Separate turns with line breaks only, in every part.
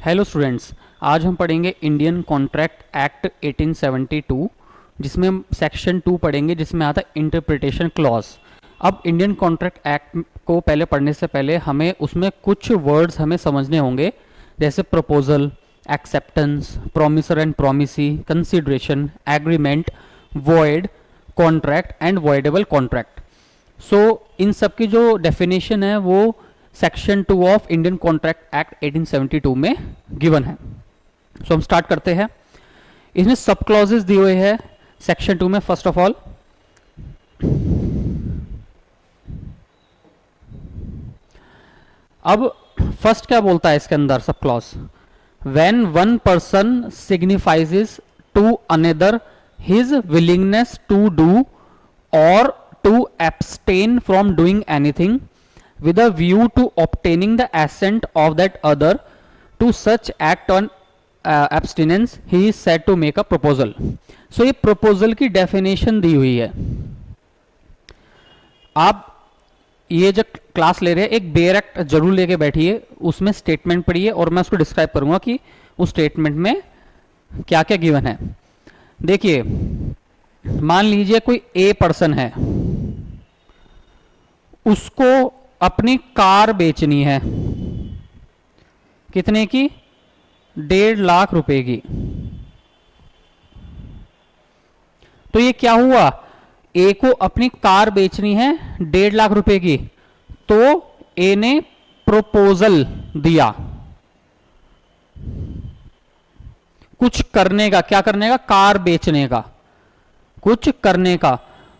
Hello students, आज हम पढ़ेंगे इंडियन कॉन्ट्रैक्ट एक्ट 1872, जिसमें हम सेक्शन 2 पढ़ेंगे, जिसमें आता है इंटरप्रिटेशन क्लॉज। अब इंडियन कॉन्ट्रैक्ट एक्ट को पहले पढ़ने से पहले हमें उसमें कुछ वर्ड्स हमें समझने होंगे, जैसे proposal, acceptance, promisor and promisee, consideration, agreement, void contract and voidable contract. So इन सब की जो डेफिनेशन है वो section 2 of Indian contract act 1872 में गिवन है। सो हम स्टार्ट करते हैं। इसमें सब क्लॉजेस दिए हुए हैं सेक्शन 2 में। फर्स्ट ऑफ ऑल, अब फर्स्ट क्या बोलता है इसके अंदर sub clause? When one person signifies to another his willingness to do और to abstain from doing anything with a view to obtaining the assent of that other to such act on abstinence, he is said to make a proposal. So ये proposal की definition दी हुई है। आप ये जो class ले रहे हैं एक बेयर एक्ट जरूर लेके बैठिए, उसमें स्टेटमेंट पढ़िए और मैं उसको डिस्क्राइब करूंगा कि उस स्टेटमेंट में क्या क्या गिवन है। देखिए, मान लीजिए कोई ए पर्सन है, उसको अपनी कार बेचनी है। कितने की? 1.5 लाख रुपए की। तो ये क्या हुआ? ए को अपनी कार बेचनी है 1.5 लाख रुपए की, तो ए ने प्रपोजल दिया कुछ करने का। क्या करने का? कार बेचने का, कुछ करने का।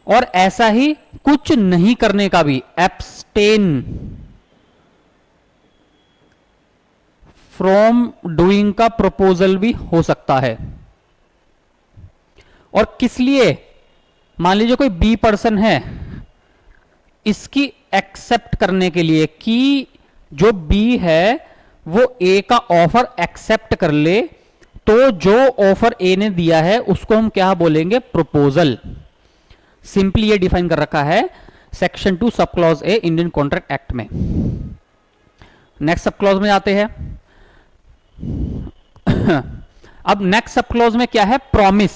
और ऐसा ही कुछ नहीं करने का भी, एब्सटेन फ्रॉम डूइंग का प्रपोजल भी हो सकता है। और किस लिए? मान लीजिए कोई बी पर्सन है, इसकी एक्सेप्ट करने के लिए कि जो बी है वो ए का ऑफर एक्सेप्ट कर ले, तो जो ऑफर ए ने दिया है उसको हम क्या बोलेंगे? प्रपोजल। सिंपली ये डिफाइन कर रखा है section 2 sub clause A Indian contract act में। नेक्स्ट सब क्लॉज में आते हैं। अब नेक्स्ट सब क्लॉज में क्या है? प्रॉमिस।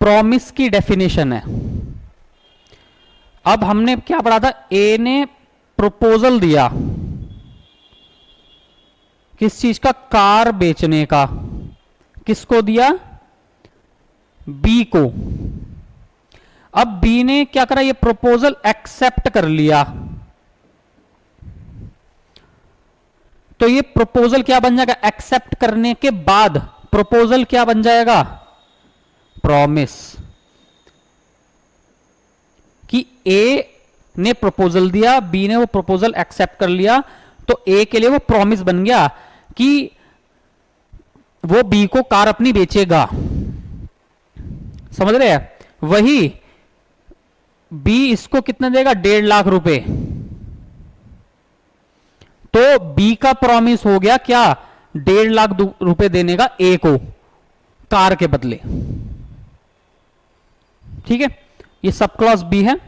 प्रॉमिस की डेफिनेशन है। अब हमने क्या पढ़ा था? ए ने प्रपोजल दिया किस चीज का? कार बेचने का। किसको दिया? बी को। अब बी ने क्या करा? ये प्रपोजल एक्सेप्ट कर लिया, तो ये प्रपोजल क्या बन जाएगा? एक्सेप्ट करने के बाद प्रपोजल क्या बन जाएगा? प्रॉमिस। कि ए ने प्रपोजल दिया, बी ने वो प्रपोजल एक्सेप्ट कर लिया, तो ए के लिए वो प्रॉमिस बन गया कि वो बी को कार अपनी बेचेगा। समझ रहे हैं? वही बी इसको कितना देगा? 1.5 लाख रुपए। तो बी का प्रॉमिस हो गया क्या? 1.5 लाख रुपए देने का ए को कार के बदले। ठीक है, ये सब क्लॉज बी है।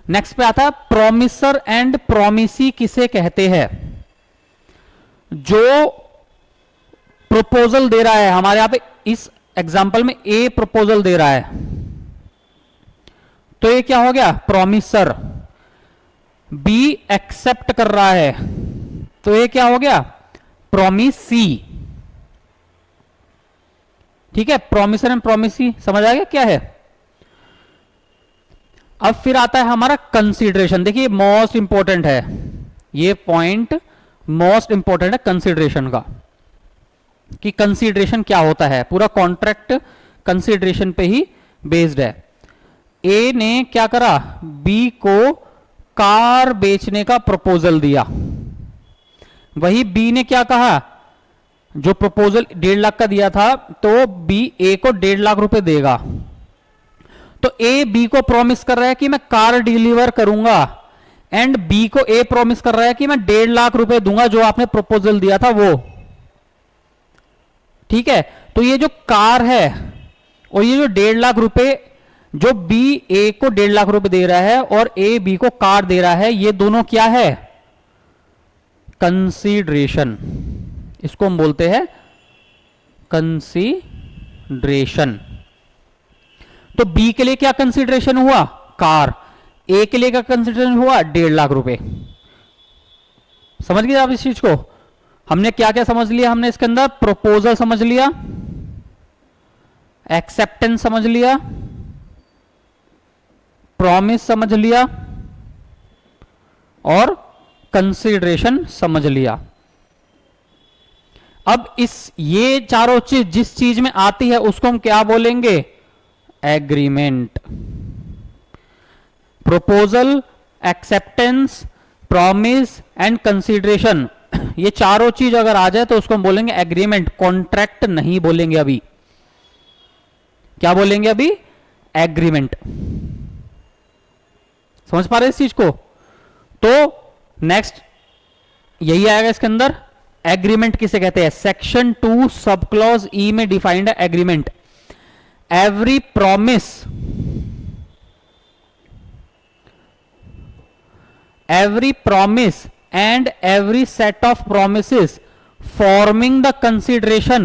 नेक्स्ट पे आता है प्रोमिसर एंड प्रोमिसी। किसे कहते हैं? जो प्रपोजल दे रहा है। हमारे यहां पे इस एग्जाम्पल में ए प्रपोजल दे रहा है, तो ये क्या हो गया? प्रॉमिसर। बी एक्सेप्ट कर रहा है, तो ये क्या हो गया? प्रोमिसी। ठीक है, प्रोमिसर एंड प्रोमिसी समझ आ गया क्या है? अब फिर आता है हमारा कंसीडरेशन। देखिए मोस्ट इंपॉर्टेंट है ये पॉइंट, मोस्ट इंपॉर्टेंट है कंसीडरेशन का, कि कंसीडरेशन क्या होता है। पूरा कॉन्ट्रैक्ट कंसीडरेशन पे ही बेस्ड है। ए ने क्या करा? बी को कार बेचने का प्रपोजल दिया। वही बी ने क्या कहा? जो प्रपोजल 1.5 लाख का दिया था, तो बी ए को 1.5 लाख रुपए देगा। तो ए बी को प्रॉमिस कर रहा है कि मैं कार डिलीवर करूंगा, एंड बी को ए प्रॉमिस कर रहा है कि मैं 1.5 लाख रुपए दूंगा जो आपने प्रपोजल दिया था वो। ठीक है, तो ये जो कार है और ये जो 1.5 लाख रुपए जो बी ए को 1.5 लाख रुपए दे रहा है और ए बी को कार दे रहा है, ये दोनों क्या है? कंसीडरेशन, इसको हम बोलते हैं कंसीडरेशन। तो बी के लिए क्या कंसीडरेशन हुआ? कार। ए के लिए क्या कंसीडरेशन हुआ? 1.5 लाख रुपए। समझ गए आप इस चीज को? हमने क्या क्या समझ लिया? हमने इसके अंदर प्रपोजल समझ लिया, एक्सेप्टेंस समझ लिया, प्रॉमिस समझ लिया और कंसीडरेशन समझ लिया। अब ये चारों चीज जिस चीज में आती है उसको हम क्या बोलेंगे? Agreement. Proposal, acceptance, promise and consideration, ये चारों चीज अगर आ जाए तो उसको हम बोलेंगे एग्रीमेंट। कॉन्ट्रैक्ट नहीं बोलेंगे अभी। क्या बोलेंगे अभी? एग्रीमेंट। समझ पा रहे इस चीज को? तो नेक्स्ट यही आएगा इसके अंदर। एग्रीमेंट किसे कहते हैं? सेक्शन 2 सब क्लॉज ई में डिफाइंड है agreement. Every promise, every promise and every set of promises forming the consideration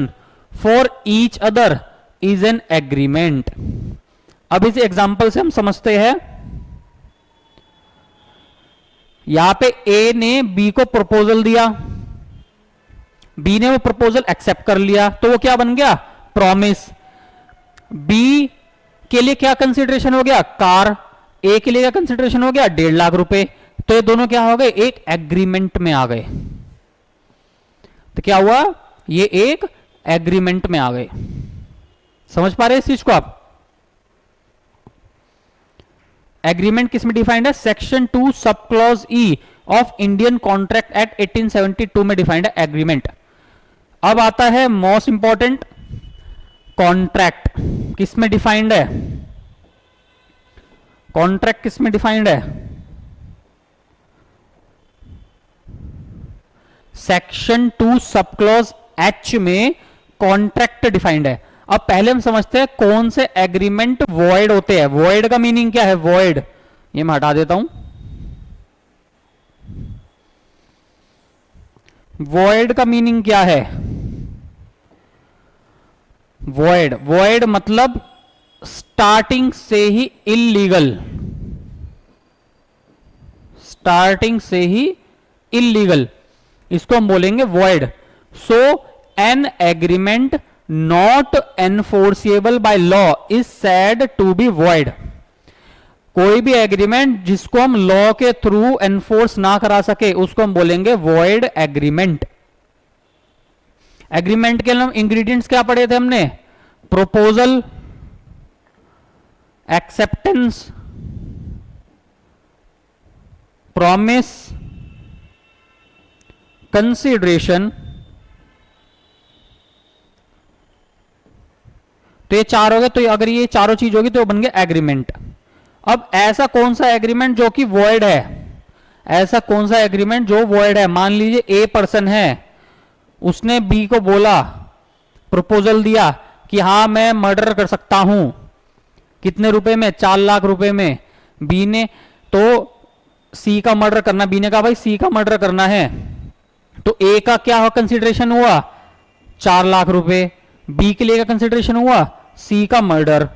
for each other is an agreement। अब इस एग्जांपल से हम समझते हैं, यहां पे ए ने बी को प्रपोजल दिया, बी ने वो प्रपोजल एक्सेप्ट कर लिया, तो वो क्या बन गया? प्रॉमिस। बी के लिए क्या कंसिडरेशन हो गया? कार। ए के लिए क्या कंसिडरेशन हो गया? 1.5 लाख रुपए। तो ये दोनों क्या हो गए? एक एग्रीमेंट में आ गए। तो क्या हुआ? ये एक एग्रीमेंट में आ गए। समझ पा रहे हैं इस चीज को आप? एग्रीमेंट किस में डिफाइंड है? Section 2 sub clause E of Indian contract act 1872 में डिफाइंड है एग्रीमेंट। अब आता है मोस्ट इंपॉर्टेंट, कॉन्ट्रैक्ट किस में डिफाइंड है? कॉन्ट्रैक्ट किस में डिफाइंड है? सेक्शन 2 सब क्लॉज एच में कॉन्ट्रैक्ट डिफाइंड है। अब पहले हम समझते हैं कौन से एग्रीमेंट वॉइड होते हैं। वॉइड का मीनिंग क्या है? वॉइड, ये मैं हटा देता हूं। वॉइड का मीनिंग क्या है? वॉइड, वॉइड मतलब स्टार्टिंग से ही इल्लीगल, स्टार्टिंग से ही इल्लीगल, इसको हम बोलेंगे void. So an agreement not enforceable by law is said to be void. कोई भी एग्रीमेंट जिसको हम लॉ के थ्रू एनफोर्स ना करा सके उसको हम बोलेंगे वॉइड एग्रीमेंट। एग्रीमेंट के इंग्रेडिएंट्स क्या पढ़े थे हमने? Proposal, acceptance, promise, consideration. तो ये चार हो गए। तो अगर ये चारों चीज होगी तो बन गया एग्रीमेंट। अब ऐसा कौन सा एग्रीमेंट जो कि वॉइड है? ऐसा कौन सा एग्रीमेंट जो वॉइड है? मान लीजिए ए पर्सन है, उसने बी को बोला, प्रपोजल दिया कि हां मैं मर्डर कर सकता हूं, कितने रुपए में? 4 लाख रुपए में। बी ने तो सी का मर्डर करना, बी ने कहा भाई सी का मर्डर करना है, तो ए का क्या कंसिडरेशन हुआ? 4 लाख रुपए। बी के लिए का कंसिडरेशन हुआ? सी का मर्डर।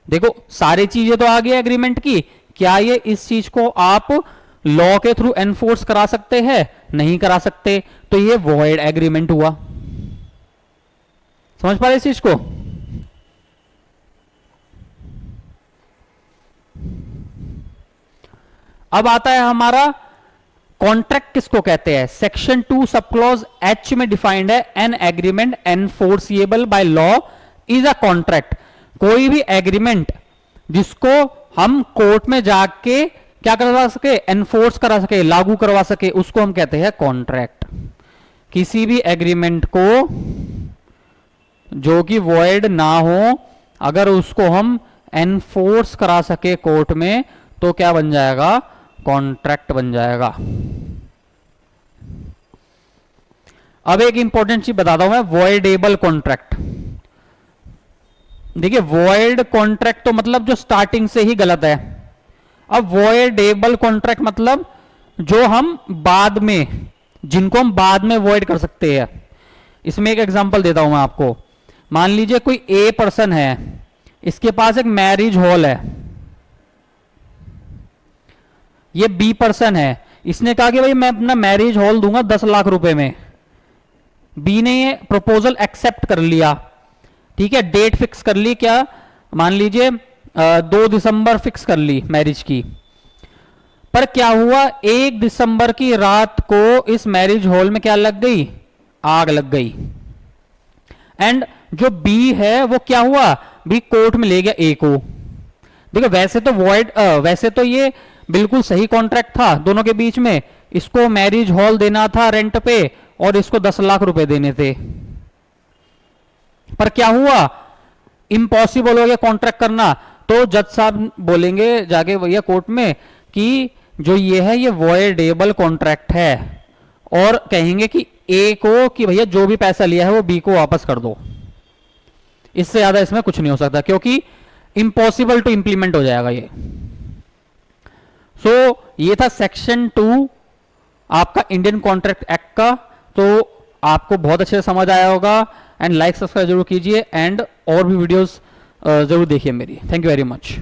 देखो सारी चीजें तो आ गई एग्रीमेंट की। क्या ये इस चीज को आप लॉ के थ्रू एनफोर्स करा सकते हैं? नहीं करा सकते, तो ये वॉइड एग्रीमेंट हुआ। समझ पा रहे इस चीज को? अब आता है हमारा कॉन्ट्रैक्ट किसको कहते हैं? सेक्शन 2 सब क्लॉज एच में डिफाइंड है an agreement enforceable by law is a contract. कोई भी एग्रीमेंट जिसको हम कोर्ट में जाके क्या करवा सके? एनफोर्स करा सके, लागू करवा सके, उसको हम कहते हैं कॉन्ट्रैक्ट। किसी भी एग्रीमेंट को जो कि वॉइड ना हो, अगर उसको हम एनफोर्स करा सके कोर्ट में, तो क्या बन जाएगा? कॉन्ट्रैक्ट बन जाएगा। अब एक इंपॉर्टेंट चीज बताता हूं मैं, वॉइडेबल कॉन्ट्रैक्ट। देखिए वॉइड कॉन्ट्रैक्ट तो मतलब जो स्टार्टिंग से ही गलत है। अब वॉइडेबल कॉन्ट्रैक्ट मतलब जो हम बाद में, जिनको हम बाद में वॉइड कर सकते हैं। इसमें एक एग्जांपल देता हूं मैं आपको। मान लीजिए कोई ए पर्सन है, इसके पास एक मैरिज हॉल है। ये बी पर्सन है, इसने कहा कि भाई मैं अपना मैरिज हॉल दूंगा 10 लाख रुपए में। बी ने ये प्रपोजल एक्सेप्ट कर लिया, ठीक है, डेट फिक्स कर ली, क्या मान लीजिए 2 दिसंबर फिक्स कर ली मैरिज की। पर क्या हुआ, 1 दिसंबर की रात को इस मैरिज हॉल में क्या लग गई, आग लग गई। एंड जो बी है वो क्या हुआ, बी कोर्ट में ले गया ए को। देखो वैसे तो वैसे तो ये बिल्कुल सही कॉन्ट्रैक्ट था दोनों के बीच में, इसको मैरिज हॉल देना था रेंट पे और इसको 10 लाख रुपए देने थे। पर क्या हुआ, इम्पॉसिबल हो गया कॉन्ट्रैक्ट करना। तो जज साहब बोलेंगे जाके भैया कोर्ट में कि जो ये है ये वॉइडेबल कॉन्ट्रैक्ट है, और कहेंगे कि ए को कि भैया जो भी पैसा लिया है वो बी को वापस कर दो। इससे ज्यादा इसमें कुछ नहीं हो सकता, क्योंकि इम्पॉसिबल टू इंप्लीमेंट हो जाएगा ये। सो ये था सेक्शन 2 आपका इंडियन कॉन्ट्रैक्ट एक्ट का। तो आपको बहुत अच्छे से समझ आया होगा। एंड लाइक सब्सक्राइब जरूर कीजिए, एंड और भी वीडियोस जरूर देखिए मेरी। Thank you very much.